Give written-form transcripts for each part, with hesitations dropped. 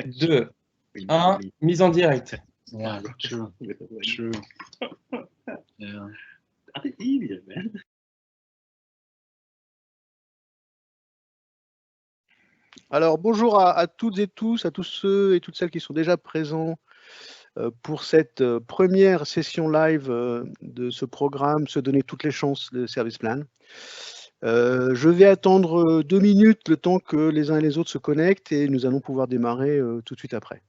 2, 1, mise en direct. Yeah, true. True. Yeah. Alors, bonjour à toutes et tous, à tous ceux et toutes celles qui sont déjà présents pour cette première session live de ce programme Se donner toutes les chances de Service Plan. Je vais attendre 2 minutes, le temps que les uns et les autres se connectent, et nous allons pouvoir démarrer tout de suite après.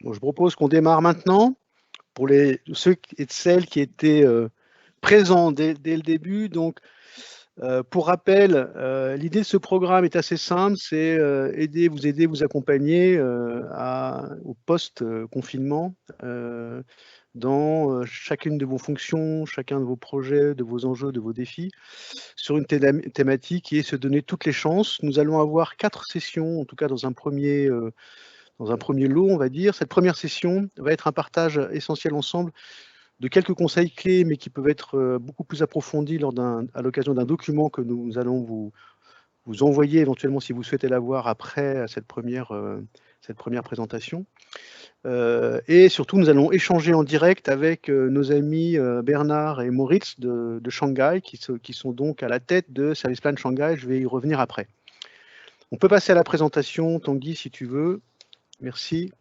Bon, je propose qu'on démarre maintenant. Pour ceux et celles qui étaient présents dès le début, donc pour rappel, l'idée de ce programme est assez simple, c'est vous aider, vous accompagner au post-confinement dans chacune de vos fonctions, chacun de vos projets, de vos enjeux, de vos défis, sur une thématique qui est se donner toutes les chances. Nous allons avoir 4 sessions, en tout cas dans un premier lot, on va dire. Cette première session va être un partage essentiel ensemble de quelques conseils clés, mais qui peuvent être beaucoup plus approfondis à l'occasion d'un document que nous allons vous envoyer éventuellement si vous souhaitez l'avoir après cette première présentation. Et surtout, nous allons échanger en direct avec nos amis Bernard et Moritz de Shanghai, qui sont donc à la tête de Service Plan Shanghai. Je vais y revenir après. On peut passer à la présentation, Tanguy, si tu veux. Merci.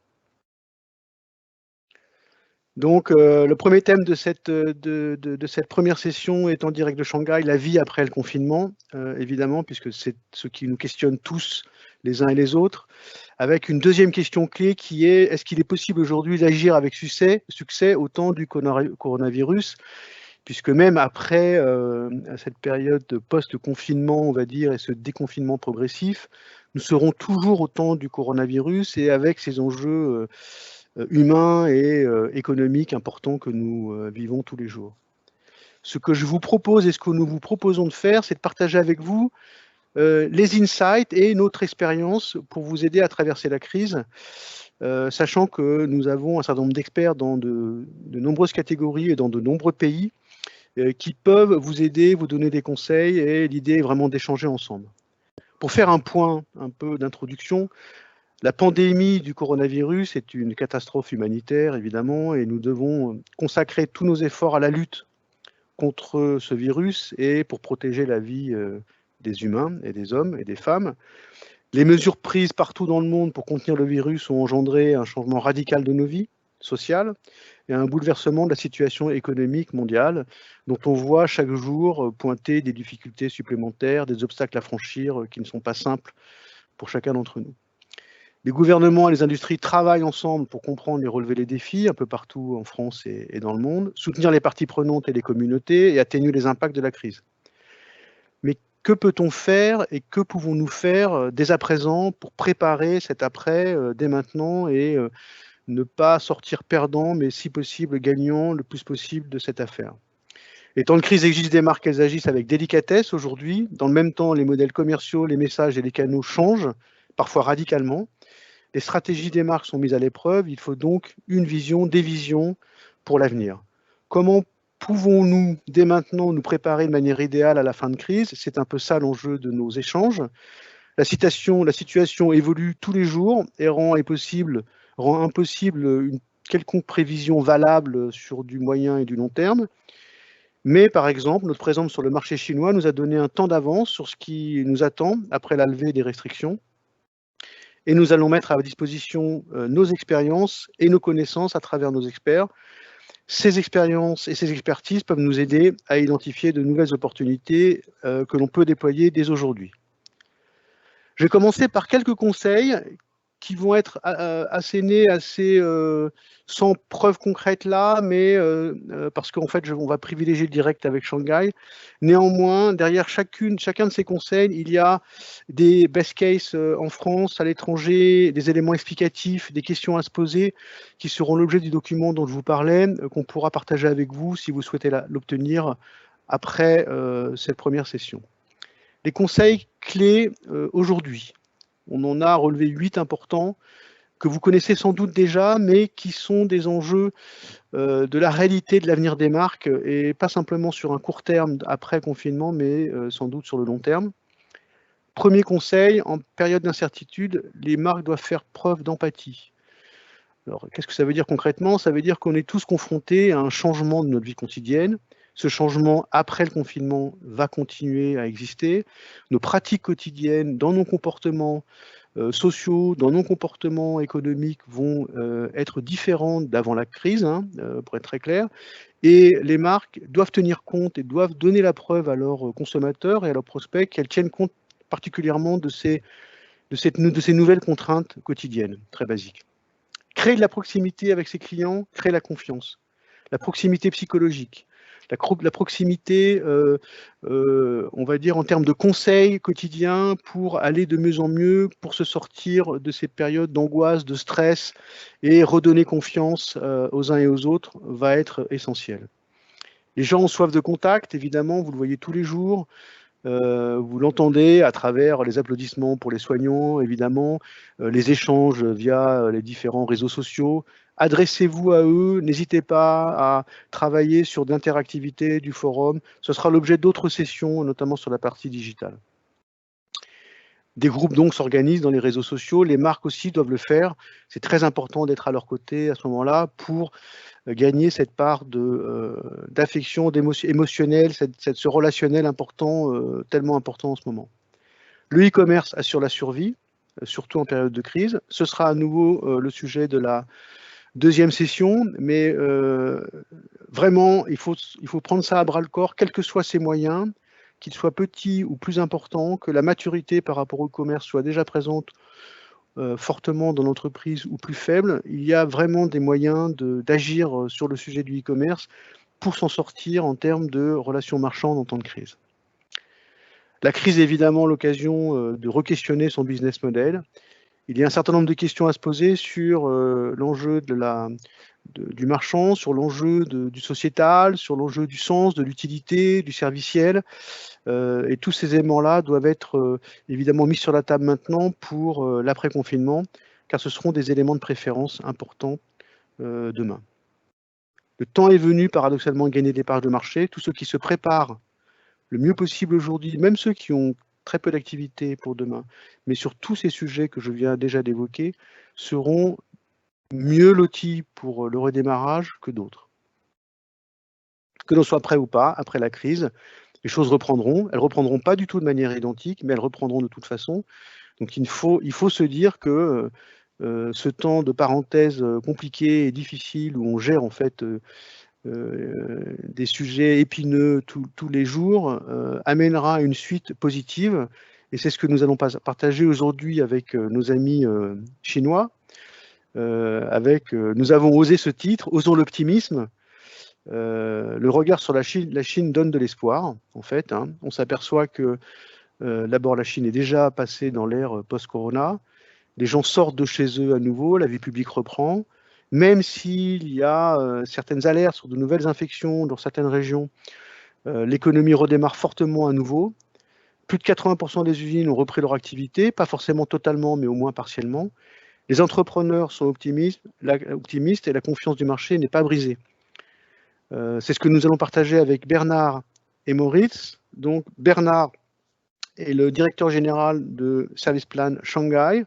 Donc, le premier thème de cette première session est en direct de Shanghai, la vie après le confinement, évidemment, puisque c'est ce qui nous questionne tous les uns et les autres, avec une deuxième question clé qui est: est-ce qu'il est possible aujourd'hui d'agir avec succès au temps du coronavirus, puisque même après cette période de post-confinement, on va dire, et ce déconfinement progressif, nous serons toujours au temps du coronavirus et avec ces enjeux humains et économiques importants que nous vivons tous les jours. Ce que je vous propose et ce que nous vous proposons de faire, c'est de partager avec vous les insights et notre expérience pour vous aider à traverser la crise, sachant que nous avons un certain nombre d'experts dans de nombreuses catégories et dans de nombreux pays qui peuvent vous aider, vous donner des conseils, et l'idée est vraiment d'échanger ensemble. Pour faire un point un peu d'introduction, la pandémie du coronavirus est une catastrophe humanitaire, évidemment, et nous devons consacrer tous nos efforts à la lutte contre ce virus et pour protéger la vie des humains et des hommes et des femmes. Les mesures prises partout dans le monde pour contenir le virus ont engendré un changement radical de nos vies sociales et un bouleversement de la situation économique mondiale, dont on voit chaque jour pointer des difficultés supplémentaires, des obstacles à franchir qui ne sont pas simples pour chacun d'entre nous. Les gouvernements et les industries travaillent ensemble pour comprendre et relever les défis un peu partout en France et dans le monde, soutenir les parties prenantes et les communautés et atténuer les impacts de la crise. Mais que peut-on faire et que pouvons-nous faire dès à présent pour préparer cet après dès maintenant et ne pas sortir perdant, mais si possible gagnant le plus possible de cette affaire? Les temps de crise exigent des marques qu'elles agissent avec délicatesse aujourd'hui. Dans le même temps, les modèles commerciaux, les messages et les canaux changent, parfois radicalement. Les stratégies des marques sont mises à l'épreuve. Il faut donc une vision, des visions pour l'avenir. Comment pouvons-nous, dès maintenant, nous préparer de manière idéale à la fin de crise? C'est un peu ça l'enjeu de nos échanges. La situation évolue tous les jours et rend impossible une quelconque prévision valable sur du moyen et du long terme. Mais par exemple, notre présence sur le marché chinois nous a donné un temps d'avance sur ce qui nous attend après la levée des restrictions. Et nous allons mettre à disposition nos expériences et nos connaissances à travers nos experts. Ces expériences et ces expertises peuvent nous aider à identifier de nouvelles opportunités que l'on peut déployer dès aujourd'hui. Je vais commencer par quelques conseils qui vont être assénés sans preuve concrète là, mais parce qu'en fait, on va privilégier le direct avec Shanghai. Néanmoins, derrière chacun de ces conseils, il y a des best cases en France, à l'étranger, des éléments explicatifs, des questions à se poser qui seront l'objet du document dont je vous parlais, qu'on pourra partager avec vous si vous souhaitez l'obtenir après cette première session. Les conseils clés aujourd'hui, on en a relevé 8 importants que vous connaissez sans doute déjà, mais qui sont des enjeux de la réalité de l'avenir des marques, et pas simplement sur un court terme après confinement, mais sans doute sur le long terme. Premier conseil, en période d'incertitude, les marques doivent faire preuve d'empathie. Alors, qu'est-ce que ça veut dire concrètement? Ça veut dire qu'on est tous confrontés à un changement de notre vie quotidienne. Ce changement, après le confinement, va continuer à exister. Nos pratiques quotidiennes, dans nos comportements sociaux, dans nos comportements économiques, vont être différentes d'avant la crise, pour être très clair. Et les marques doivent tenir compte et doivent donner la preuve à leurs consommateurs et à leurs prospects qu'elles tiennent compte particulièrement de ces nouvelles contraintes quotidiennes, très basiques. Créer de la proximité avec ses clients, créer la confiance, la proximité psychologique, la proximité, on va dire, en termes de conseils quotidiens pour aller de mieux en mieux, pour se sortir de ces périodes d'angoisse, de stress et redonner confiance aux uns et aux autres va être essentiel. Les gens ont soif de contact, évidemment, vous le voyez tous les jours. Vous l'entendez à travers les applaudissements pour les soignants, évidemment, les échanges via les différents réseaux sociaux. Adressez-vous à eux, n'hésitez pas à travailler sur d'interactivité du forum. Ce sera l'objet d'autres sessions, notamment sur la partie digitale. Des groupes donc s'organisent dans les réseaux sociaux, les marques aussi doivent le faire. C'est très important d'être à leur côté à ce moment-là pour gagner cette part d'affection, émotionnelle, ce relationnel important, tellement important en ce moment. Le e-commerce assure la survie, surtout en période de crise. Ce sera à nouveau le sujet de la deuxième session, mais vraiment, il faut prendre ça à bras-le-corps, quels que soient ses moyens, qu'ils soient petits ou plus importants, que la maturité par rapport au commerce soit déjà présente fortement dans l'entreprise ou plus faible, il y a vraiment des moyens d'agir sur le sujet du e-commerce pour s'en sortir en termes de relations marchandes en temps de crise. La crise est évidemment l'occasion de re-questionner son business model. Il y a un certain nombre de questions à se poser sur l'enjeu du marchand, sur l'enjeu du sociétal, sur l'enjeu du sens, de l'utilité, du serviciel. Et tous ces éléments-là doivent être évidemment mis sur la table maintenant pour l'après-confinement, car ce seront des éléments de préférence importants demain. Le temps est venu, paradoxalement, de gagner des parts de marché. Tous ceux qui se préparent le mieux possible aujourd'hui, même ceux qui ont très peu d'activité pour demain, mais sur tous ces sujets que je viens déjà d'évoquer, seront mieux lotis pour le redémarrage que d'autres. Que l'on soit prêt ou pas, après la crise, les choses reprendront. Elles ne reprendront pas du tout de manière identique, mais elles reprendront de toute façon. Donc il faut se dire que ce temps de parenthèse compliqué et difficile, où on gère en fait des sujets épineux tous les jours, amènera une suite positive. Et c'est ce que nous allons partager aujourd'hui avec nos amis chinois. Nous avons osé ce titre, Osons l'optimisme. Le regard sur la Chine donne de l'espoir, en fait. On s'aperçoit que d'abord la Chine est déjà passée dans l'ère post-corona. Les gens sortent de chez eux à nouveau, la vie publique reprend. Même s'il y a certaines alertes sur de nouvelles infections dans certaines régions, l'économie redémarre fortement à nouveau. Plus de 80% des usines ont repris leur activité, pas forcément totalement, mais au moins partiellement. Les entrepreneurs sont optimistes et la confiance du marché n'est pas brisée. C'est ce que nous allons partager avec Bernard et Moritz. Donc Bernard est le directeur général de Service Plan Shanghai.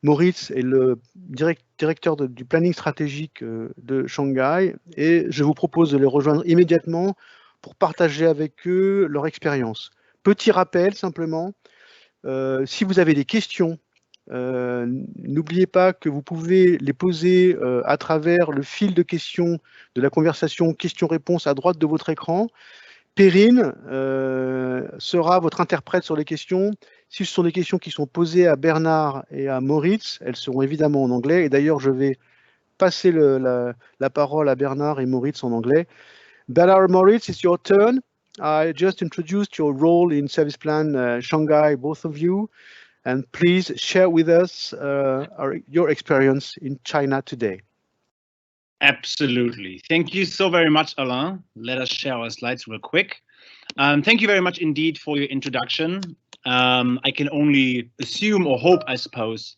Moritz est le directeur du planning stratégique de Shanghai. Et je vous propose de les rejoindre immédiatement pour partager avec eux leur expérience. Petit rappel simplement, si vous avez des questions, n'oubliez pas que vous pouvez les poser à travers le fil de questions de la conversation questions-réponses à droite de votre écran. Perrine sera votre interprète sur les questions. Si ce sont des questions qui sont posées à Bernard et à Moritz, elles seront évidemment en anglais. Et d'ailleurs, je vais passer la parole à Bernard et Moritz en anglais. Bernard and Moritz, it's your turn. I just introduced your role in Service Plan Shanghai, both of you. And please share with us your experience in China today. Absolutely. Thank you so very much, Alain. Let us share our slides real quick. Thank you very much indeed for your introduction. I can only assume or hope, I suppose,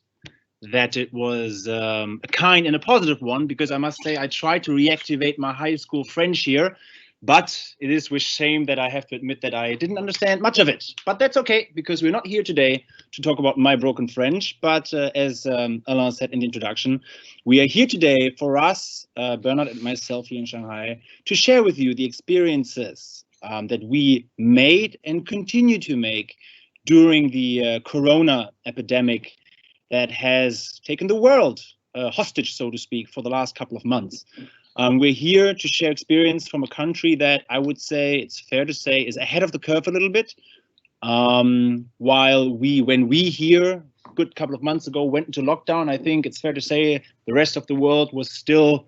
that it was a kind and a positive one, because I must say I tried to reactivate my high school French here, but it is with shame that I have to admit that I didn't understand much of it. But that's okay, because we're not here today to talk about my broken French, but as Alain said in the introduction, we are here today for us, Bernard and myself here in Shanghai, to share with you the experiences that we made and continue to make during the corona epidemic that has taken the world hostage, so to speak, for the last couple of months. We're here to share experience from a country that I would say, it's fair to say, is ahead of the curve a little bit. While when we here, a good couple of months ago, went into lockdown, I think it's fair to say the rest of the world was still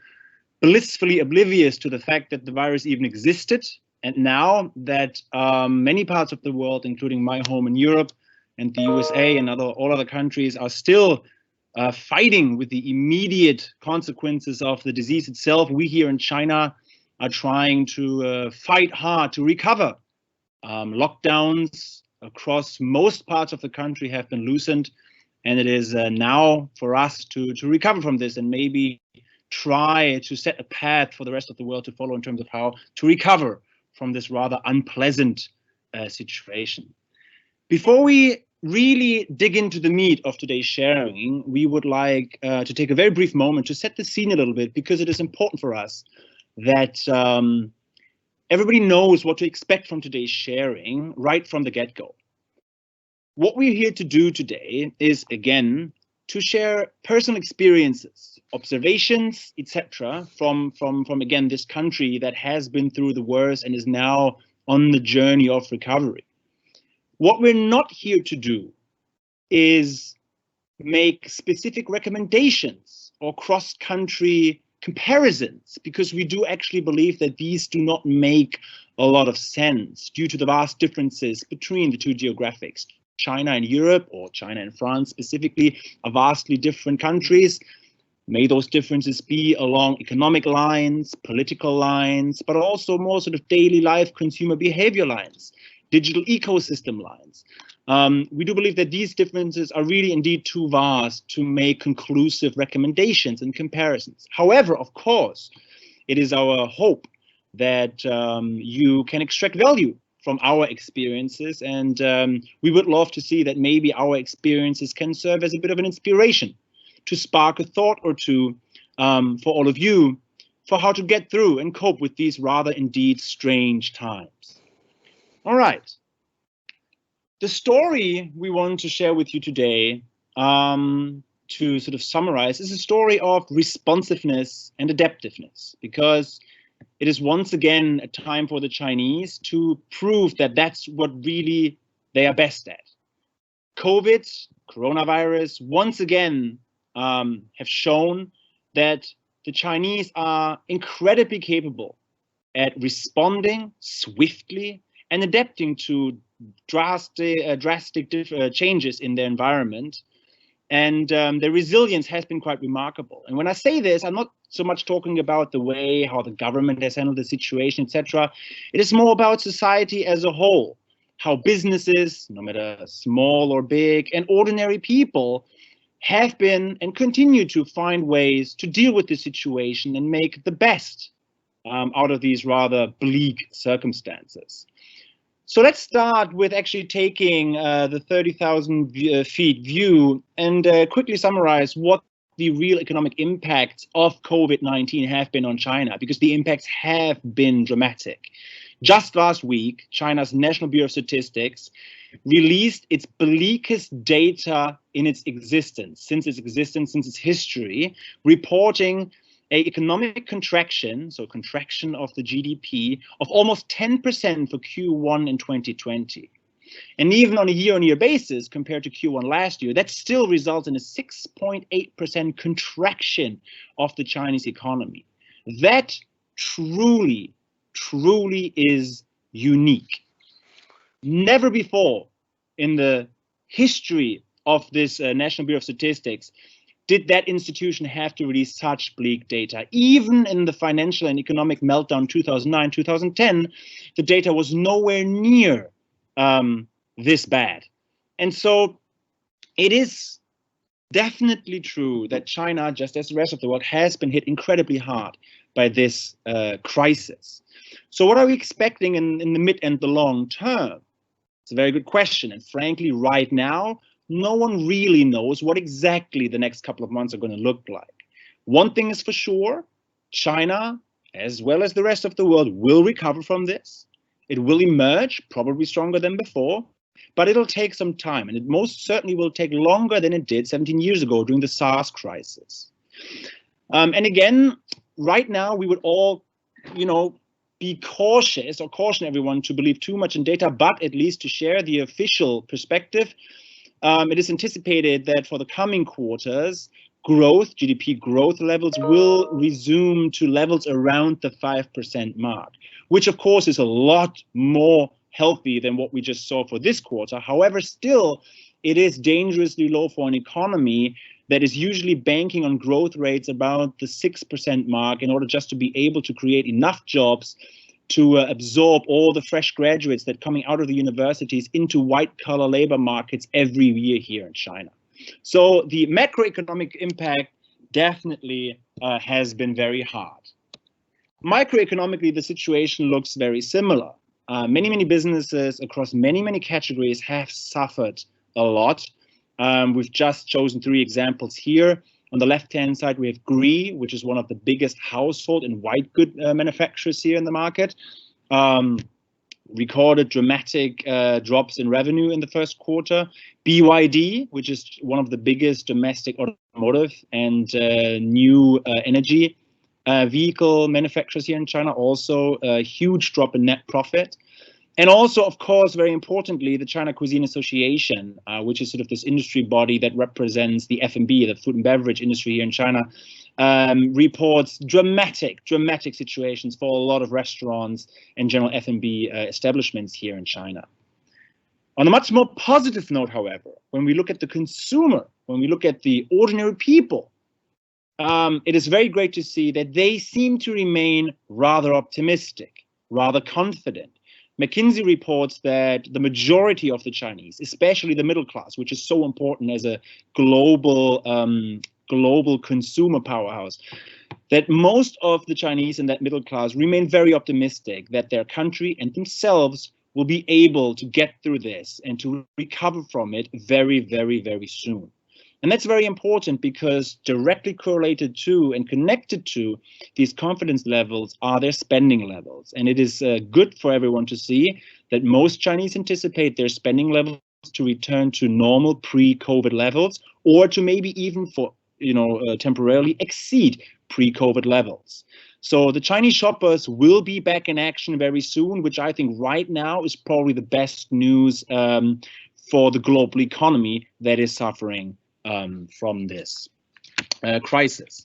blissfully oblivious to the fact that the virus even existed. And now that many parts of the world, including my home in Europe and the USA and all other countries, are still fighting with the immediate consequences of the disease itself, we here in China are trying to fight hard to recover. Lockdowns across most parts of the country have been loosened, and it is now for us to recover from this and maybe try to set a path for the rest of the world to follow in terms of how to recover from this rather unpleasant situation. Before we really dig into the meat of today's sharing, we would like to take a very brief moment to set the scene a little bit, because it is important for us that everybody knows what to expect from today's sharing right from the get-go. What we're here to do today is, again, to share personal experiences, observations, etc., from again, this country that has been through the worst and is now on the journey of recovery. What we're not here to do is make specific recommendations or cross-country comparisons, because we do actually believe that these do not make a lot of sense due to the vast differences between the two geographics. China and Europe, or China and France specifically, are vastly different countries. May those differences be along economic lines, political lines, but also more sort of daily life consumer behavior lines, digital ecosystem lines. We do believe that these differences are really indeed too vast to make conclusive recommendations and comparisons. However, of course, it is our hope that you can extract value from our experiences, and we would love to see that maybe our experiences can serve as a bit of an inspiration to spark a thought or two for all of you for how to get through and cope with these rather indeed strange times. All right. The story we want to share with you today, to sort of summarize, is a story of responsiveness and adaptiveness, because it is once again a time for the Chinese to prove that that's what really they are best at. Coronavirus, once again have shown that the Chinese are incredibly capable at responding swiftly and adapting to drastic changes in their environment. And their resilience has been quite remarkable. And when I say this, I'm not so much talking about the way how the government has handled the situation, etc. It is more about society as a whole, how businesses, no matter small or big, and ordinary people have been and continue to find ways to deal with the situation and make the best out of these rather bleak circumstances. So let's start with actually taking the 30,000 feet view and quickly summarize what the real economic impacts of COVID-19 have been on China, because the impacts have been dramatic. Just last week, China's National Bureau of Statistics released its bleakest data in its existence, since its history, reporting an economic contraction, so contraction of the GDP, of almost 10% for Q1 in 2020. And even on a year-on-year basis, compared to Q1 last year, that still results in a 6.8% contraction of the Chinese economy. That truly is unique. Never before in the history of this National Bureau of Statistics did that institution have to release such bleak data. Even in the financial and economic meltdown 2009-2010, the data was nowhere near this bad. And so it is definitely true that China, just as the rest of the world, has been hit incredibly hard by this crisis. So what are we expecting in the mid and the long term? It's a very good question. And frankly, right now, no one really knows what exactly the next couple of months are going to look like. One thing is for sure, China, as well as the rest of the world, will recover from this. It will emerge, probably stronger than before, but it'll take some time, and it most certainly will take longer than it did 17 years ago during the SARS crisis. And again, right now, we would all, be cautious or caution everyone to believe too much in data, but at least to share the official perspective. It is anticipated that for the coming quarters, GDP growth levels will resume to levels around the 5% mark, which of course is a lot more healthy than what we just saw for this quarter. However, still, it is dangerously low for an economy that is usually banking on growth rates about the 6% mark in order just to be able to create enough jobs to absorb all the fresh graduates that are coming out of the universities into white-collar labor markets every year here in China. So the macroeconomic impact definitely has been very hard. Microeconomically, the situation looks very similar. Many businesses across many categories have suffered a lot. We've just chosen 3 examples here. On the left-hand side, we have Gree, which is one of the biggest household and white good manufacturers here in the market. Recorded dramatic drops in revenue in the first quarter. BYD, which is one of the biggest domestic automotive and new energy vehicle manufacturers here in China, also a huge drop in net profit. And also, of course, very importantly, the China Cuisine Association, which is sort of this industry body that represents the F&B, the food and beverage industry here in China, reports dramatic situations for a lot of restaurants and general F&B establishments here in China. On a much more positive note, however, when we look at the consumer, when we look at the ordinary people, it is very great to see that they seem to remain rather optimistic, rather confident. McKinsey reports that the majority of the Chinese, especially the middle class, which is so important as a global consumer powerhouse, that most of the Chinese in that middle class remain very optimistic that their country and themselves will be able to get through this and to recover from it very soon. And that's very important because directly correlated to and connected to these confidence levels are their spending levels. And it is good for everyone to see that most Chinese anticipate their spending levels to return to normal pre-COVID levels, or to maybe even for temporarily exceed pre-COVID levels. So the Chinese shoppers will be back in action very soon, which I think right now is probably the best news for the global economy that is suffering from this crisis.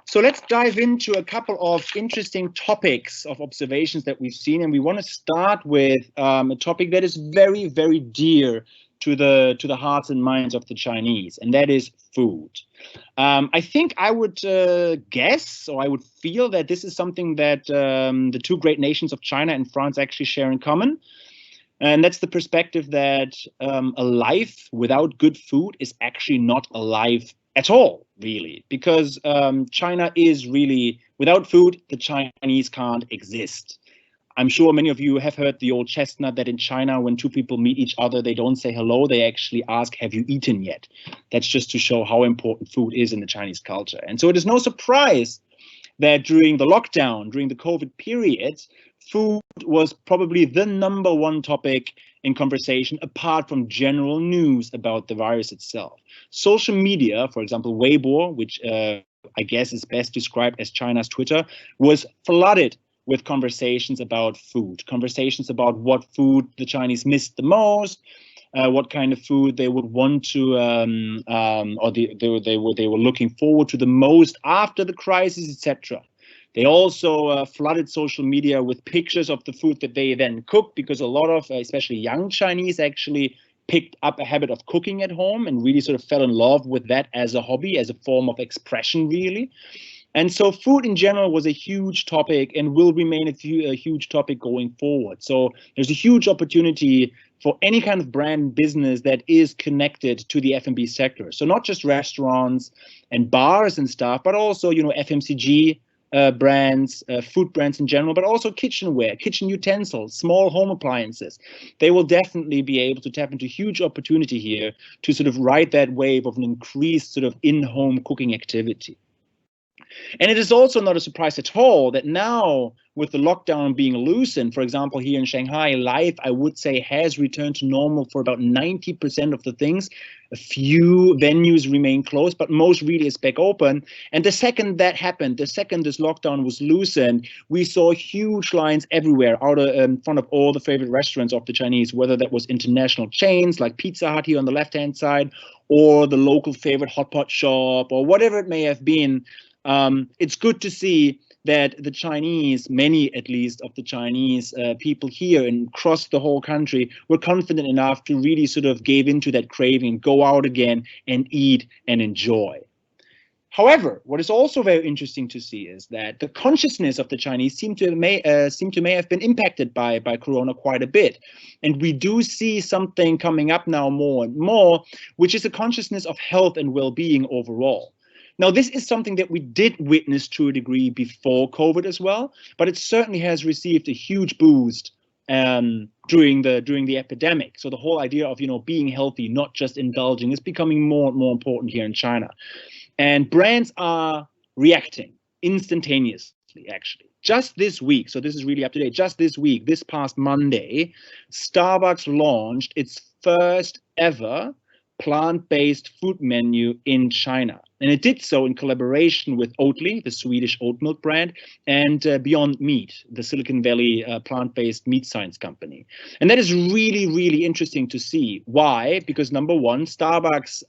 So let's dive into a couple of interesting topics of observations that we've seen, and we want to start with a topic that is very dear to the hearts and minds of the Chinese, and that is food. I think I would guess, or I would feel that this is something that the 2 great nations of China and France actually share in common. And that's the perspective that a life without good food is actually not a life at all, really, because China is really, without food, the Chinese can't exist. I'm sure many of you have heard the old chestnut that in China, when two people meet each other, they don't say hello, they actually ask, have you eaten yet? That's just to show how important food is in the Chinese culture. And so it is no surprise that during the lockdown, during the COVID period, food was probably the #1 topic in conversation, apart from general news about the virus itself. Social media, for example, Weibo, which I guess is best described as China's Twitter, was flooded with conversations about food, conversations about what food the Chinese missed the most, what kind of food they would want to, or they were looking forward to the most after the crisis, etc. They also flooded social media with pictures of the food that they then cooked, because a lot of, especially young Chinese, actually picked up a habit of cooking at home and really sort of fell in love with that as a hobby, as a form of expression, really. And so food in general was a huge topic and will remain a huge topic going forward. So there's a huge opportunity for any kind of brand business that is connected to the F&B sector. So not just restaurants and bars and stuff, but also, you know, FMCG brands, food brands in general, but also kitchenware, kitchen utensils, small home appliances. They will definitely be able to tap into huge opportunity here to sort of ride that wave of an increased sort of in-home cooking activity. And it is also not a surprise at all that now, with the lockdown being loosened, for example, here in Shanghai, life, I would say, has returned to normal for about 90% of the things. A few venues remain closed, but most really is back open. And the second that happened, the second this lockdown was loosened, we saw huge lines everywhere out in front of all the favorite restaurants of the Chinese, whether that was international chains like Pizza Hut here on the left-hand side, or the local favorite hot pot shop, or whatever it may have been. It's good to see that the Chinese, many at least of the Chinese people here and across the whole country, were confident enough to really sort of give into that craving, go out again and eat and enjoy. However, what is also very interesting to see is that the consciousness of the Chinese seem to may have been impacted by Corona quite a bit. And we do see something coming up now more and more, which is a consciousness of health and well-being overall. Now, this is something that we did witness to a degree before COVID as well, but it certainly has received a huge boost during the epidemic. So the whole idea of, you know, being healthy, not just indulging, is becoming more and more important here in China. And brands are reacting instantaneously, actually. Just this week, so this is really up to date, just this week, this past Monday, Starbucks launched its first ever plant-based food menu in China. And it did so in collaboration with Oatly, the Swedish oat milk brand, and Beyond Meat, the Silicon Valley plant-based meat science company. And that is really, really interesting to see. Why? Because number one, Starbucks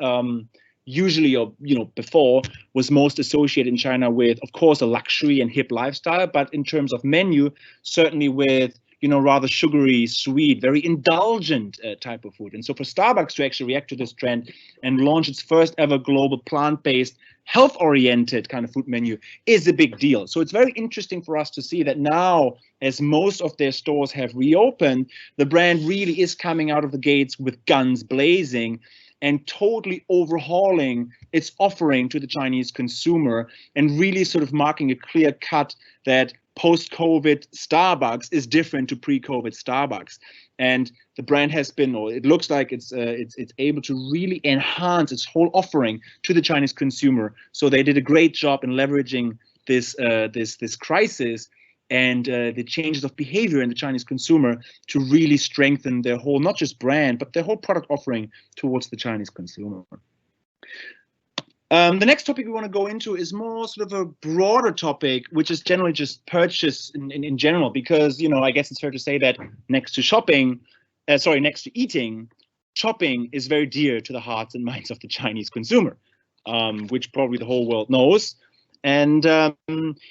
usually, or before, was most associated in China with, of course, a luxury and hip lifestyle, but in terms of menu, certainly with rather sugary, sweet, very indulgent type of food. And so for Starbucks to actually react to this trend and launch its first ever global plant-based, health-oriented kind of food menu is a big deal. So it's very interesting for us to see that now, as most of their stores have reopened, the brand really is coming out of the gates with guns blazing and totally overhauling its offering to the Chinese consumer, and really sort of marking a clear cut that post-COVID Starbucks is different to pre-COVID Starbucks. And the brand has been, or it looks like it's able to really enhance its whole offering to the Chinese consumer. So they did a great job in leveraging this crisis and the changes of behavior in the Chinese consumer to really strengthen their whole, not just brand, but their whole product offering towards the Chinese consumer. The next topic we want to go into is more sort of a broader topic, which is generally just purchase in general, because, I guess it's fair to say that next to eating, shopping is very dear to the hearts and minds of the Chinese consumer, which probably the whole world knows. And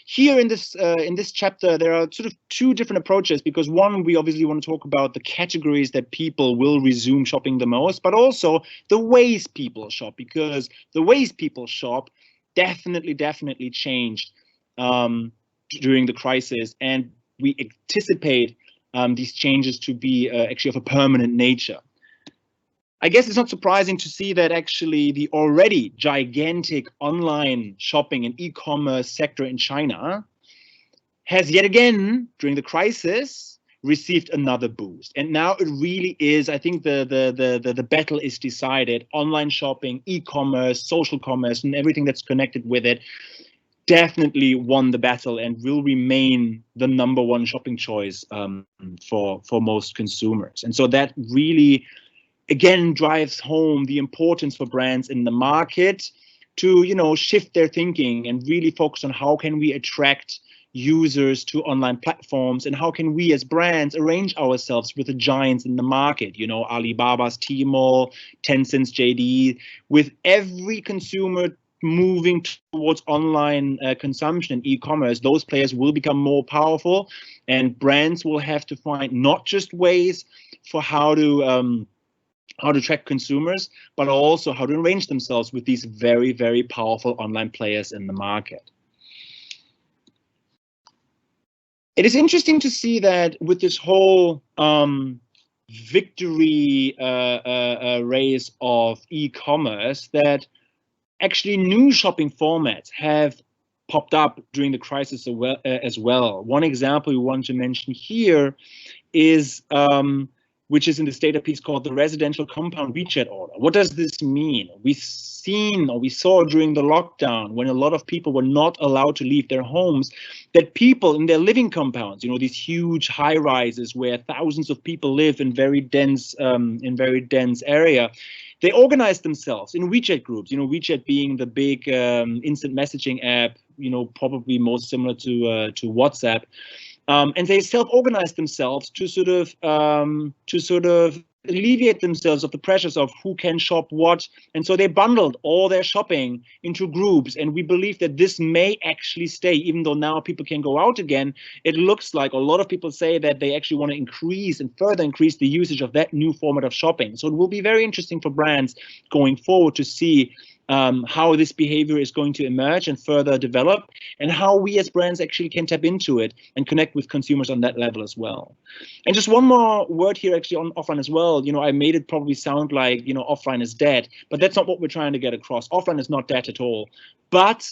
here in this chapter, there are sort of two different approaches, because one, we obviously want to talk about the categories that people will resume shopping the most, but also the ways people shop, because the ways people shop definitely changed during the crisis, and we anticipate these changes to be actually of a permanent nature. I guess it's not surprising to see that actually the already gigantic online shopping and e-commerce sector in China has yet again, during the crisis, received another boost. And now it really is, I think the battle is decided. Online shopping, e-commerce, social commerce, and everything that's connected with it definitely won the battle and will remain the #1 shopping choice for most consumers. And so that really, again, drives home the importance for brands in the market to, you know, shift their thinking and really focus on how can we attract users to online platforms, and how can we as brands arrange ourselves with the giants in the market, you know, Alibaba's Tmall, Tencent's JD, with every consumer moving towards online consumption and e-commerce. Those players will become more powerful, and brands will have to find not just ways for how to attract consumers, but also how to arrange themselves with these very, very powerful online players in the market. It is interesting to see that with this whole victory race of e-commerce, that actually new shopping formats have popped up during the crisis as well. One example we want to mention here is, which is in the State piece, called the residential compound WeChat order. What does this mean? We saw during the lockdown, when a lot of people were not allowed to leave their homes, that people in their living compounds, you know, these huge high rises where thousands of people live in very dense area, they organized themselves in WeChat groups, you know, WeChat being the big instant messaging app, you know, probably most similar to WhatsApp. And they self-organized themselves to sort of alleviate themselves of the pressures of who can shop what. And so they bundled all their shopping into groups. And we believe that this may actually stay, even though now people can go out again. It looks like a lot of people say that they actually want to increase and further increase the usage of that new format of shopping. So it will be very interesting for brands going forward to see how this behavior is going to emerge and further develop, and how we as brands actually can tap into it and connect with consumers on that level as well. And just one more word here actually on offline as well. You know, I made it probably sound like, you know, offline is dead, but that's not what we're trying to get across. Offline is not dead at all, but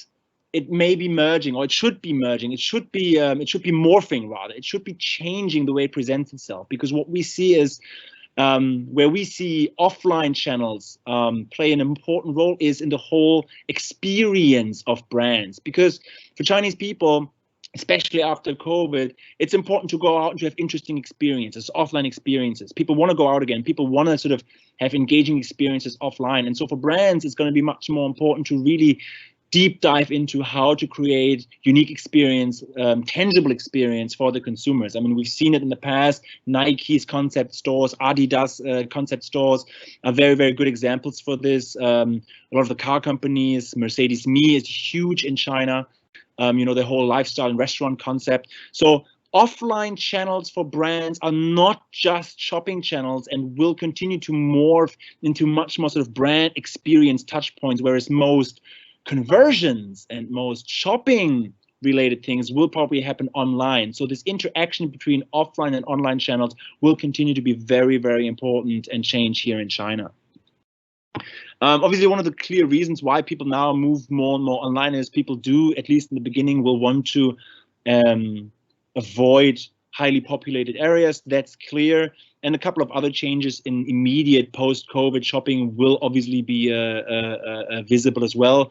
it may be merging, or it should be merging. It should be morphing rather. It should be changing the way it presents itself, because what we see is where we see offline channels play an important role is in the whole experience of brands. Because for Chinese people, especially after COVID, it's important to go out and to have interesting experiences, offline experiences. People want to go out again. People want to sort of have engaging experiences offline. And so for brands, it's going to be much more important to really deep dive into how to create unique experience, tangible experience for the consumers. I mean, we've seen it in the past. Nike's concept stores, Adidas concept stores are very, very good examples for this. A lot of the car companies, Mercedes-Me is huge in China. You know, the whole lifestyle and restaurant concept. So offline channels for brands are not just shopping channels, and will continue to morph into much more sort of brand experience touch points, whereas most conversions and most shopping related things will probably happen online. So this interaction between offline and online channels will continue to be very, very important and change here in China. Obviously, one of the clear reasons why people now move more and more online is people do, at least in the beginning, will want to avoid highly populated areas. That's clear. And a couple of other changes in immediate post-COVID shopping will obviously be visible as well.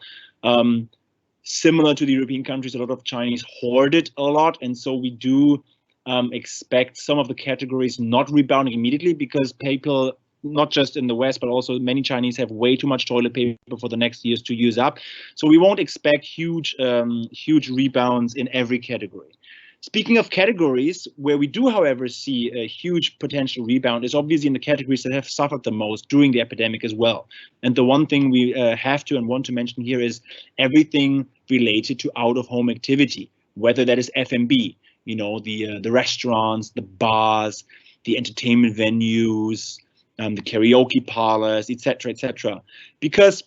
Similar to the European countries, a lot of Chinese hoarded a lot. And so we do expect some of the categories not rebounding immediately, because people, not just in the West, but also many Chinese have way too much toilet paper for the next years to use up. So we won't expect huge rebounds in every category. Speaking of categories, where we do, however, see a huge potential rebound is obviously in the categories that have suffered the most during the epidemic as well. And the one thing we have to and want to mention here is everything related to out-of-home activity, whether that is F&B, you know, the restaurants, the bars, the entertainment venues, the karaoke parlors, etc., etc. Because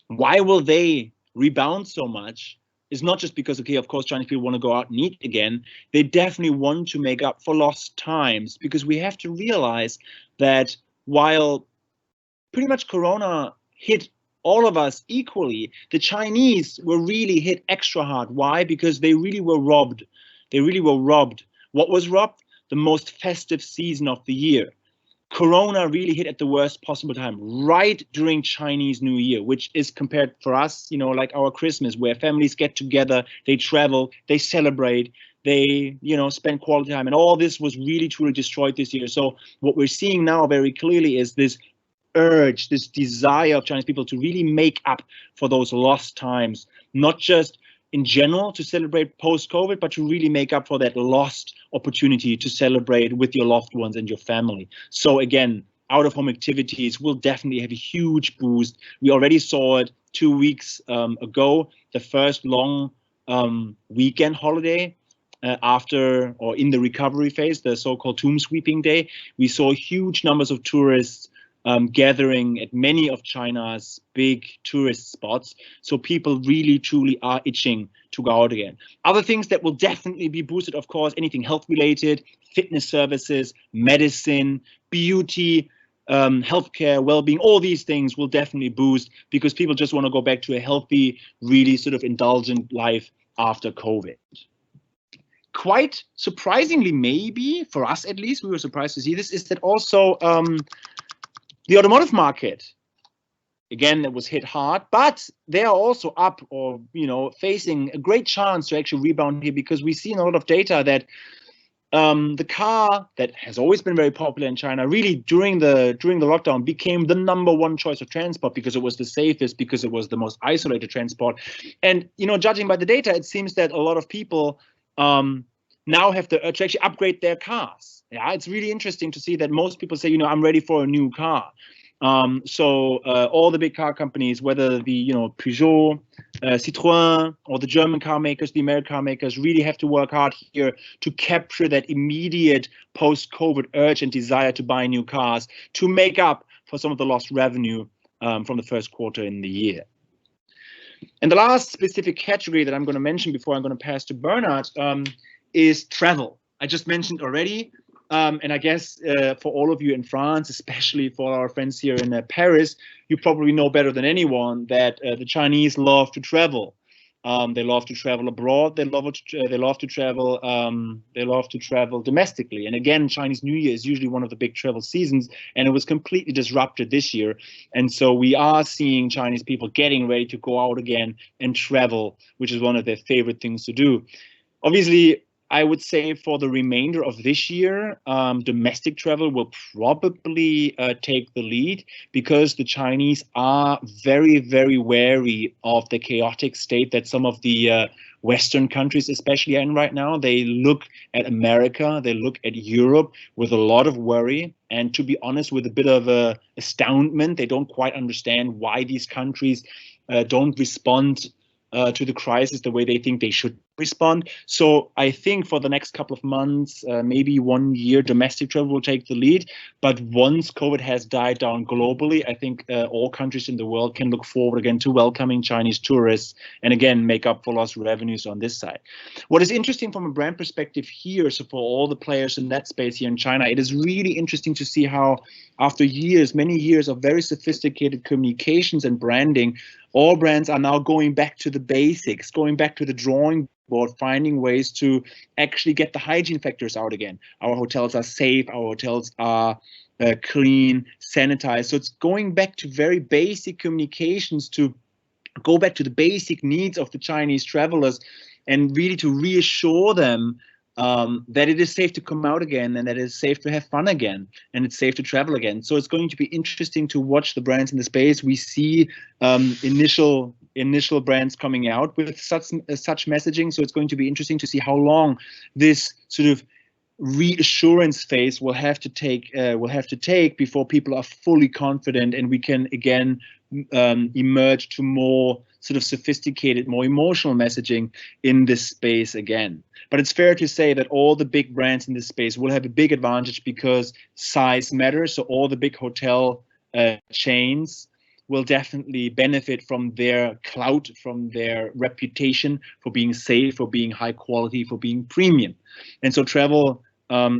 why will they rebound so much? Is not just because, okay, of course, Chinese people want to go out and eat again. They definitely want to make up for lost times, because we have to realize that while pretty much Corona hit all of us equally. The Chinese were really hit extra hard. Why? Because they really were robbed. They really were robbed. What was robbed? The most festive season of the year. Corona really hit at the worst possible time, right during Chinese New Year, which is compared for us, you know, like our Christmas, where families get together, they travel, they celebrate, they, you know, spend quality time, and all this was really truly destroyed this year. So what we're seeing now very clearly is this urge, this desire of Chinese people to really make up for those lost times, not just in general to celebrate post-COVID, but to really make up for that lost opportunity to celebrate with your loved ones and your family. So again, out-of-home activities will definitely have a huge boost. We already saw it 2 weeks ago, the first long weekend holiday after or in the recovery phase, the so-called tomb sweeping day. We saw huge numbers of tourists gathering at many of China's big tourist spots. So people really, truly are itching to go out again. Other things that will definitely be boosted, of course, anything health related, fitness services, medicine, beauty, healthcare, well-being, all these things will definitely boost because people just want to go back to a healthy, really sort of indulgent life after COVID. Quite surprisingly, maybe for us at least, we were surprised to see this, is that also the automotive market, again, it was hit hard, but they are also up or, you know, facing a great chance to actually rebound here because we see in a lot of data that the car that has always been very popular in China really during the lockdown became the #1 choice of transport because it was the safest, because it was the most isolated transport. And, you know, judging by the data, it seems that a lot of people now have to actually upgrade their cars. Yeah, it's really interesting to see that most people say, you know, I'm ready for a new car. So all the big car companies, whether the, you know, Peugeot, Citroën, or the German car makers, the American car makers, really have to work hard here to capture that immediate post-COVID urge and desire to buy new cars to make up for some of the lost revenue from the first quarter in the year. And the last specific category that I'm going to mention before I'm going to pass to Bernard is travel. I just mentioned already. And I guess for all of you in France, especially for our friends here in Paris, you probably know better than anyone that the Chinese love to travel. They love to travel abroad. They love to travel domestically. And again, Chinese New Year is usually one of the big travel seasons, and it was completely disrupted this year. And so we are seeing Chinese people getting ready to go out again and travel, which is one of their favorite things to do. Obviously, I would say for the remainder of this year, domestic travel will probably take the lead because the Chinese are very, very wary of the chaotic state that some of the Western countries especially are in right now. They look at America, they look at Europe with a lot of worry, and to be honest, with a bit of astoundment. They don't quite understand why these countries don't respond to the crisis the way they think they should respond. So I think for the next couple of months, maybe 1 year, domestic travel will take the lead. But once COVID has died down globally, I think all countries in the world can look forward again to welcoming Chinese tourists and again make up for lost revenues on this side. What is interesting from a brand perspective here, so for all the players in that space here in China, it is really interesting to see how after years, many years of very sophisticated communications and branding, all brands are now going back to the basics, going back to the drawing board, finding ways to actually get the hygiene factors out again. Our hotels are safe, our hotels are clean, sanitized. So it's going back to very basic communications, to go back to the basic needs of the Chinese travelers and really to reassure them that it is safe to come out again and that it is safe to have fun again and it's safe to travel again. So it's going to be interesting to watch the brands in the space. We see initial brands coming out with such messaging. So it's going to be interesting to see how long this sort of reassurance phase will have to take before people are fully confident and we can again emerge to more sort of sophisticated, more emotional messaging in this space again. But it's fair to say that all the big brands in this space will have a big advantage because size matters. So all the big hotel chains will definitely benefit from their clout, from their reputation for being safe, for being high quality, for being premium. And so travel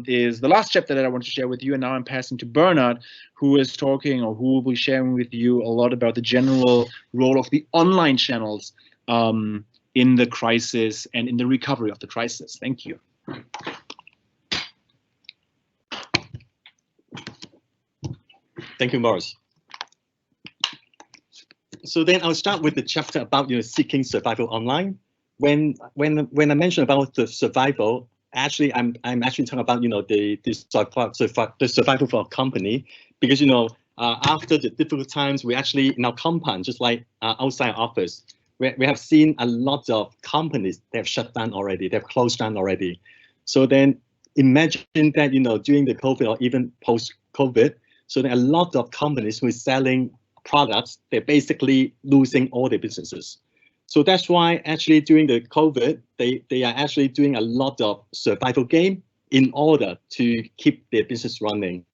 is the last chapter that I want to share with you. And now I'm passing to Bernard, who is talking, or who will be sharing with you a lot about the general role of the online channels in the crisis and in the recovery of the crisis. Thank you. Thank you, Morris. So then I'll start with the chapter about seeking survival online. When I mention about the survival, actually I'm actually talking about the survival for a company, because after the difficult times, we actually in our compound, just like outside office, we have seen a lot of companies that have shut down already, they've closed down already. So then imagine that during the COVID or even post-COVID, so there are a lot of companies who are selling products, they're basically losing all their businesses. So that's why actually during the COVID, they are actually doing a lot of survival game in order to keep their business running.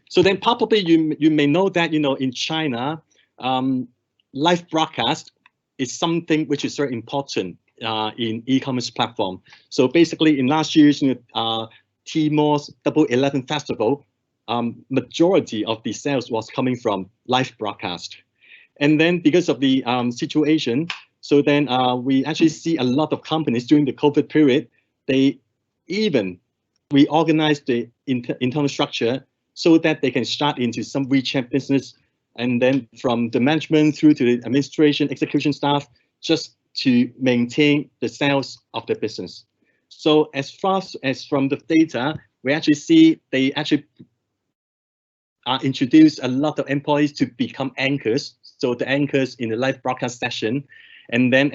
So then probably you may know that in China, live broadcast is something which is very important in e-commerce platform. So basically in last year's Tmall's Double 11 Festival, majority of the sales was coming from live broadcast. And then because of the situation, so then we actually see a lot of companies during the COVID period, they even reorganized the internal structure so that they can start into some WeChat business, and then from the management through to the administration, execution staff, just to maintain the sales of the business. So as far as from the data, we actually see they actually introduce a lot of employees to become anchors. So the anchors in the live broadcast session, and then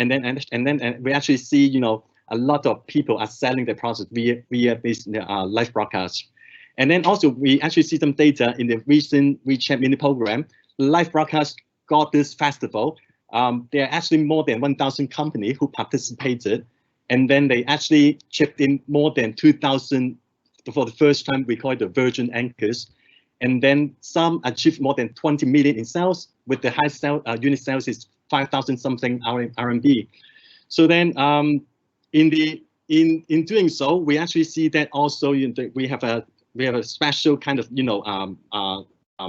we actually see a lot of people are selling their products via this live broadcast. And then also we actually see some data in the recent WeChat mini program. Live broadcast got this festival. There are actually more than 1,000 companies who participated, and then they actually chipped in more than 2,000 for the first time. We call it the virgin anchors. And then some achieved more than 20 million in sales, with the high unit sales is 5,000 something RMB. So then in doing so, we actually see that also we have a special kind of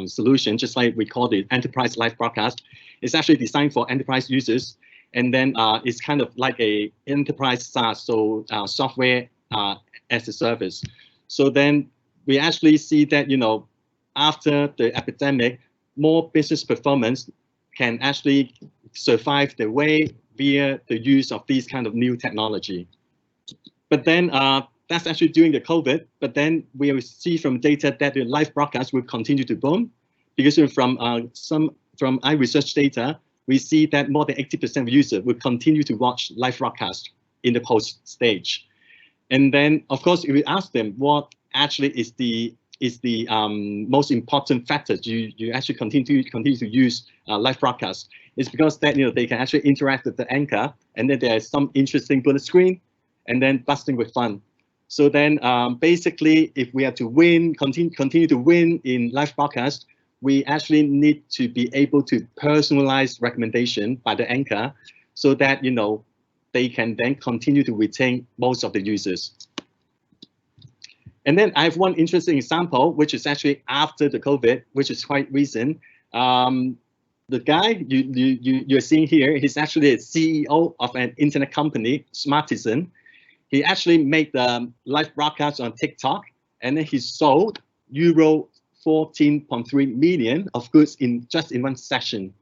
solution, just like we call it enterprise live broadcast. It's actually designed for enterprise users, and then it's kind of like a enterprise SaaS, so software as a service. So then we actually see that after the epidemic, more business performance can actually survive the way via the use of these kind of new technology. But then that's actually during the COVID, but then we will see from data that the live broadcast will continue to boom, because from iResearch data, we see that more than 80% of users will continue to watch live broadcast in the post stage. And then of course, if we ask them what actually is the most important factor you actually continue to use live broadcast, is because that they can actually interact with the anchor, and then there's some interesting bullet screen, and then busting with fun. So then basically, if we have to win, continue to win in live broadcast, we actually need to be able to personalize recommendation by the anchor, so that they can then continue to retain most of the users. And then I have one interesting example, which is actually after the COVID, which is quite recent. The guy you're seeing here, he's actually a CEO of an internet company, Smartisan. He actually made the live broadcast on TikTok, and then he sold euro 14.3 million of goods just in one session.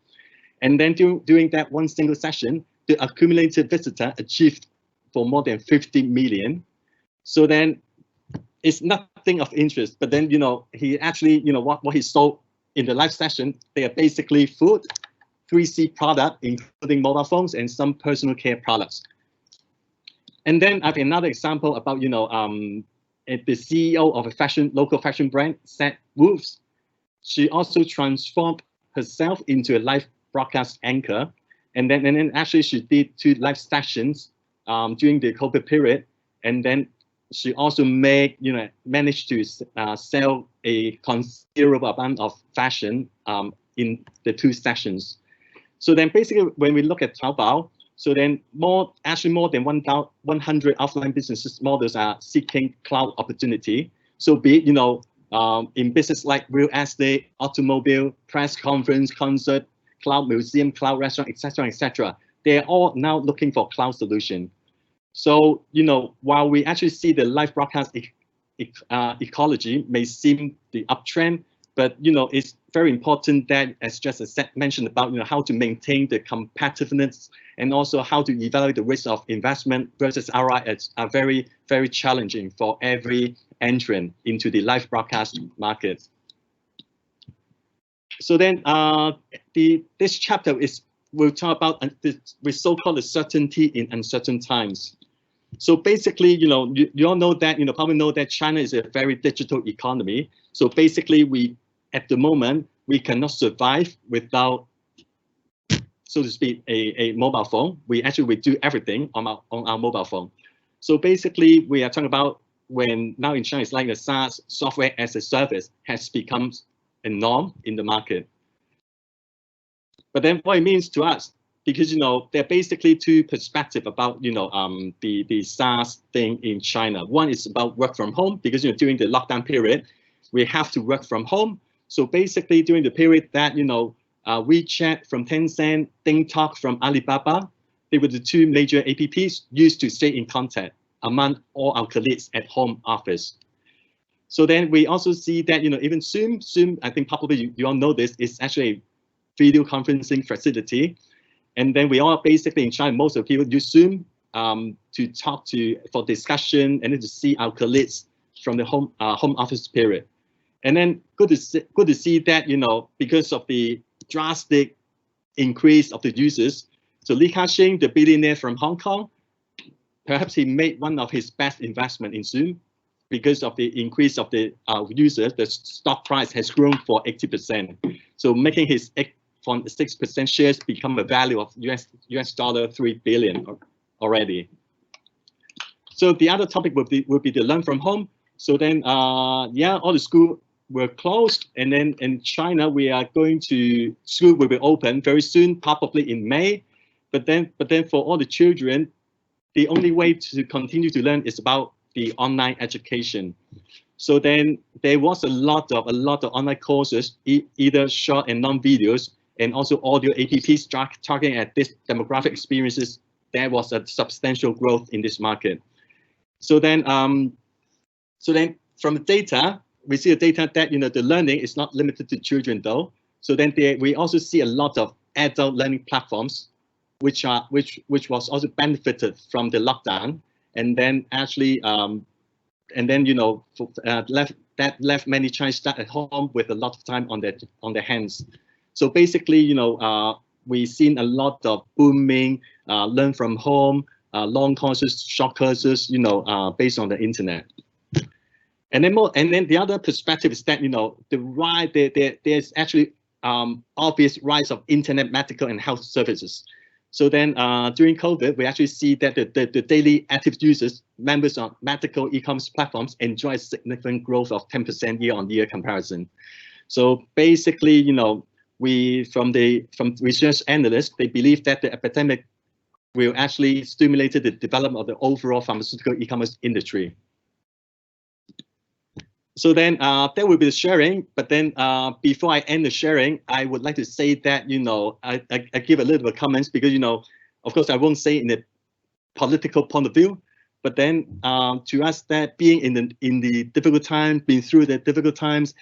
And then during that one single session, the accumulated visitor achieved for more than 50 million. So then it's nothing of interest, but then he actually what he sold in the live session, they are basically food, 3C product, including mobile phones and some personal care products. And then I have another example about the CEO of a local fashion brand, Set Wolves. She also transformed herself into a live broadcast anchor, and then actually she did 2 live sessions during the COVID period, and then she also managed to sell a considerable amount of fashion in the 2 sessions. So then basically when we look at Taobao, So then more than 100 offline businesses models are seeking cloud opportunity. So be it, in business like real estate, automobile, press conference, concert, cloud museum, cloud restaurant, etc. They're all now looking for cloud solution. So, while we actually see the live broadcast ecology may seem the uptrend, but, it's very important that, as just mentioned about, how to maintain the competitiveness and also how to evaluate the risk of investment versus ROI are very, very challenging for every entrant into the live broadcast market. So then this chapter will talk about the so-called certainty in uncertain times. So basically, you all know that, probably know that China is a very digital economy. So basically, at the moment, we cannot survive without, so to speak, a mobile phone. We do everything on our mobile phone. So basically, we are talking about when now in China, it's like the SaaS, software as a service, has become a norm in the market. But then what it means to us, because there are basically two perspectives about the SaaS thing in China. One is about work from home, because during the lockdown period, we have to work from home. So basically during the period that WeChat from Tencent, DingTalk from Alibaba, they were the two major apps used to stay in contact among all our colleagues at home office. So then we also see that even Zoom, I think probably you all know this, is actually a video conferencing facility. And then we all basically in China, most of the people use Zoom to talk for discussion and then to see our colleagues from the home office period. And then good to see that because of the drastic increase of the users. So Li Ka-shing, the billionaire from Hong Kong, perhaps he made one of his best investment in Zoom because of the increase of the users. The stock price has grown for 80%. So making his 6% shares become a value of US $3 billion already. So the other topic would be the learn from home. So then, all the schools were closed, and then in China school will be open very soon, probably in May. But then for all the children, the only way to continue to learn is about the online education. So then there was a lot of online courses, either short and long videos, and also audio apps targeting at this demographic experiences. There was a substantial growth in this market. So then from the data, we see the data that the learning is not limited to children though. So then we also see a lot of adult learning platforms, which was also benefited from the lockdown, and then actually left many Chinese stuck at home with a lot of time on their hands. So basically, we've seen a lot of booming learn from home, long courses, short courses, based on the internet. And then the other perspective is that there's actually obvious rise of internet medical and health services. So then during COVID, we actually see that the daily active users, members of medical e-commerce platforms, enjoy a significant growth of 10% year-on-year comparison. So basically, from research analysts, they believe that the epidemic will actually stimulate the development of the overall pharmaceutical e-commerce industry. So then there will be the sharing, but then before I end the sharing, I would like to say that, I give a little bit of comments because, of course, I won't say in a political point of view, but then to us that being in the difficult time, being through the difficult times,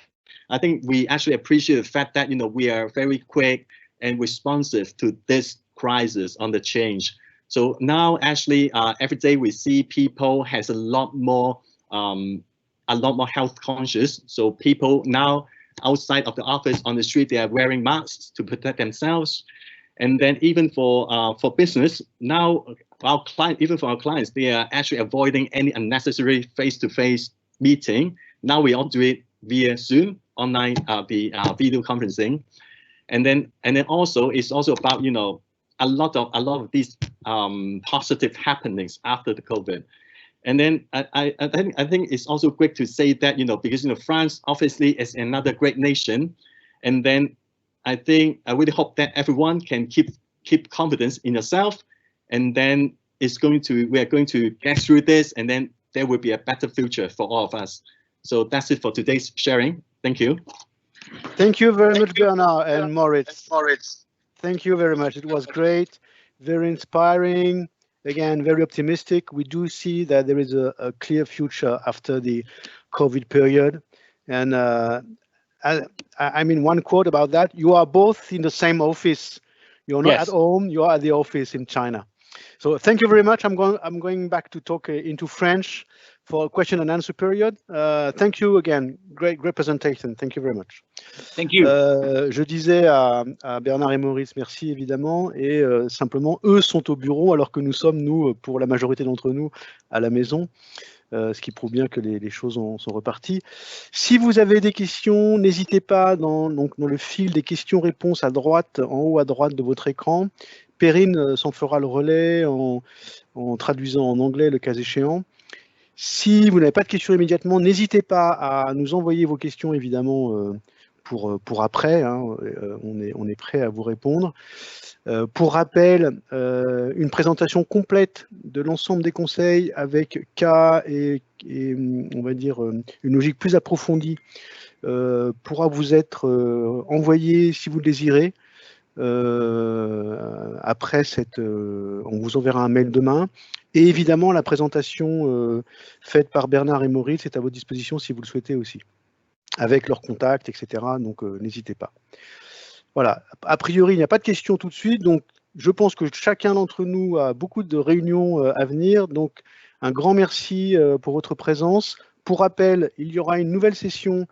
I think we actually appreciate the fact that, we are very quick and responsive to this crisis on the change. So now actually every day we see people has a lot more health conscious. So people now outside of the office on the street, they are wearing masks to protect themselves. And then even for business, now even for our clients, they are actually avoiding any unnecessary face-to-face meeting. Now we all do it via Zoom, online, the video conferencing. And then also it's also about, a lot of these positive happenings after the COVID. And then I think it's also great to say that, because France obviously is another great nation. And then I really hope that everyone can keep confidence in yourself and then we are going to get through this, and then there will be a better future for all of us. So that's it for today's sharing. Thank you. Thank you very much, Bernard and Moritz. Thank you very much. It was great, very inspiring. Again, very optimistic. We do see that there is a clear future after the COVID period. And I mean, one quote about that: you are both in the same office. You're not at home. You are at the office in China. So thank you very much. I'm going back to talk into French for a question and answer period. Thank you again. Great presentation. Thank you very much. Thank you. Je disais à Bernard et Maurice, merci évidemment. Et simplement, eux sont au bureau alors que nous sommes, nous, pour la majorité d'entre nous, à la maison. Ce qui prouve bien que les choses sont reparties. Si vous avez des questions, n'hésitez pas dans le fil des questions-réponses à droite, en haut à droite de votre écran. Perrine s'en fera le relais en traduisant en anglais le cas échéant. Si vous n'avez pas de questions immédiatement, n'hésitez pas à nous envoyer vos questions évidemment pour après. Hein, on est prêt à vous répondre. Pour rappel, une présentation complète de l'ensemble des conseils avec cas et on va dire une logique plus approfondie pourra vous être envoyée si vous le désirez. Après on vous enverra un mail demain. Et évidemment, la présentation faite par Bernard et Maurice est à votre disposition si vous le souhaitez aussi, avec leurs contacts, etc. Donc, n'hésitez pas. Voilà, a priori, il n'y a pas de questions tout de suite, donc je pense que chacun d'entre nous a beaucoup de réunions à venir, donc un grand merci pour votre présence. Pour rappel, il y aura une nouvelle session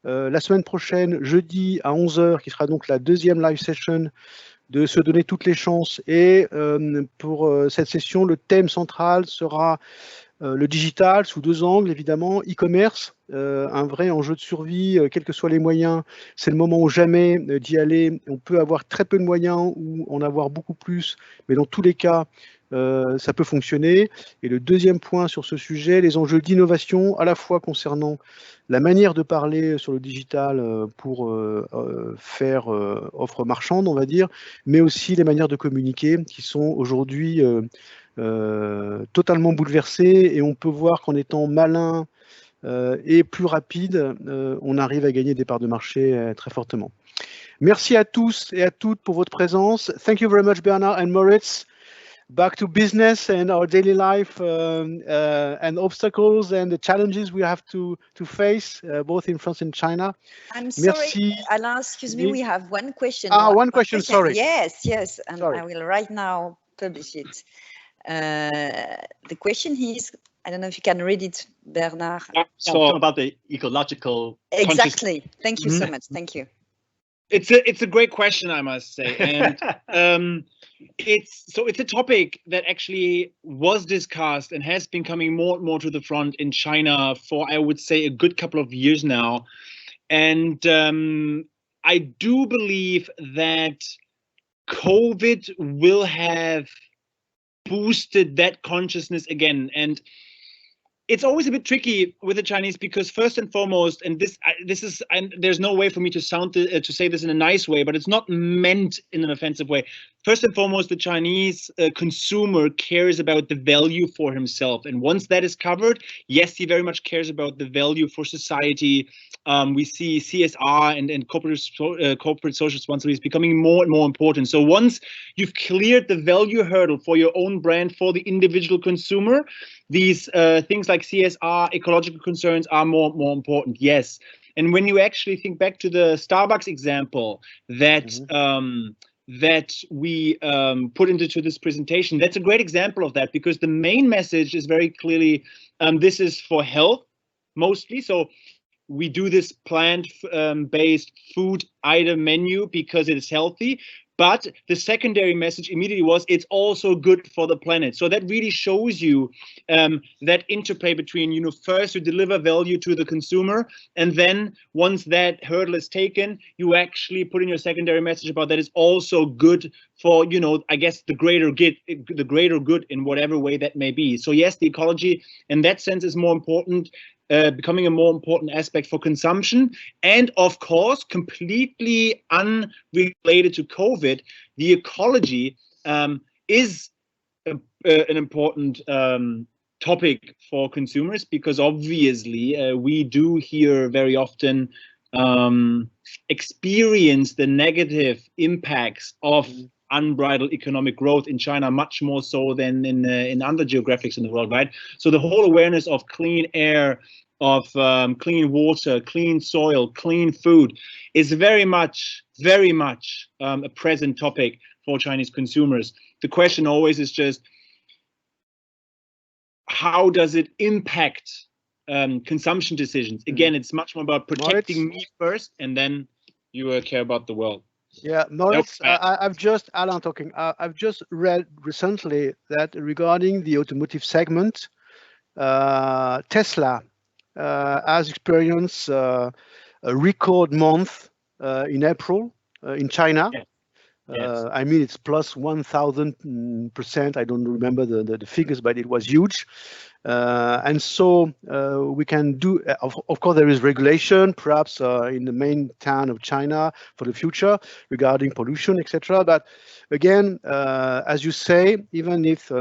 la semaine prochaine, jeudi à 11 h, qui sera donc la deuxième live session de Se donner toutes les chances. Et pour cette session, le thème central sera le digital sous deux angles, évidemment, e-commerce, un vrai enjeu de survie, quels que soient les moyens, c'est le moment ou jamais d'y aller. On peut avoir très peu de moyens ou en avoir beaucoup plus, mais dans tous les cas, ça peut fonctionner. Et le deuxième point sur ce sujet, les enjeux d'innovation, à la fois concernant la manière de parler sur le digital pour faire offre marchande, on va dire, mais aussi les manières de communiquer qui sont aujourd'hui totalement bouleversées, et on peut voir qu'en étant malin et plus rapide, on arrive à gagner des parts de marché très fortement. Merci à tous et à toutes pour votre présence. Thank you very much, Bernard and Moritz. Back to business and our daily life and obstacles and the challenges we have to face, both in France and China. I'm sorry, Merci. Alain, excuse me, we have one question. One question, sorry. Yes, and sorry. I will right now publish it. The question is, I don't know if you can read it, Bernard. So about the ecological. Exactly. Thank you so much. Thank you. It's a great question, I must say, and it's a topic that actually was discussed and has been coming more and more to the front in China for, I would say, a good couple of years now. And I do believe that COVID will have boosted that consciousness again. And it's always a bit tricky with the Chinese because first and foremost, and this is, and there's no way for me to say this in a nice way, but it's not meant in an offensive way. First and foremost, the Chinese consumer cares about the value for himself, and once that is covered, yes, he very much cares about the value for society. We see CSR and corporate social responsibility is becoming more and more important. So once you've cleared the value hurdle for your own brand, for the individual consumer, these things like CSR, ecological concerns are more important, yes. And when you actually think back to the Starbucks example that that we put into this presentation, that's a great example of that, because the main message is very clearly this is for health mostly. So we do this plant-based food item menu because it is healthy. But the secondary message immediately was it's also good for the planet. So that really shows you that interplay between, you know, first you deliver value to the consumer, and then once that hurdle is taken, you actually put in your secondary message about that it's also good for, you know, I guess the greater good in whatever way that may be. So yes, the ecology in that sense is more important. Becoming a more important aspect for consumption, and of course, completely unrelated to COVID, the ecology is an important topic for consumers, because obviously we do hear very often experience the negative impacts of unbridled economic growth in China much more so than in other geographics in the world, right? So the whole awareness of clean air, of clean water, clean soil, clean food is very much a present topic for Chinese consumers. The question always is just, how does it impact consumption decisions? Again, it's much more about protecting me first, and then you care about the world. Yeah, Moritz, I've just read recently that regarding the automotive segment, Tesla has experienced a record month in April in China. Yeah. Yes. I mean, it's plus 1,000%. I don't remember the figures, but it was huge. And so we can do, of course, there is regulation, perhaps in the main town of China for the future regarding pollution, etc. But again, as you say, even if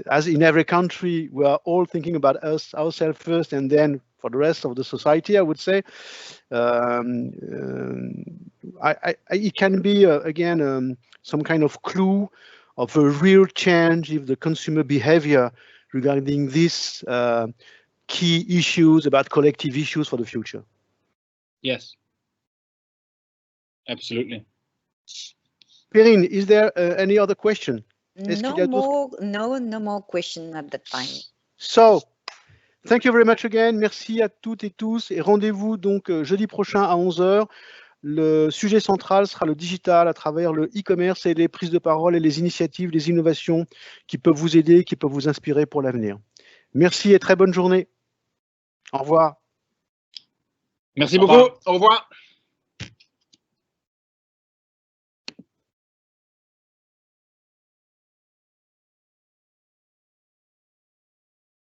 as in every country, we are all thinking about ourselves first, and then for the rest of the society, I would say, it can be again some kind of clue of a real change if the consumer behavior regarding these key issues about collective issues for the future. Yes, absolutely. Perrine, is there any other question? No more question at that time. So, thank you very much again. Merci à toutes et tous. Et rendez-vous donc jeudi prochain à 11 h. Le sujet central sera le digital à travers le e-commerce et les prises de parole et les initiatives, les innovations qui peuvent vous aider, qui peuvent vous inspirer pour l'avenir. Merci et très bonne journée. Au revoir. Merci beaucoup. Au revoir.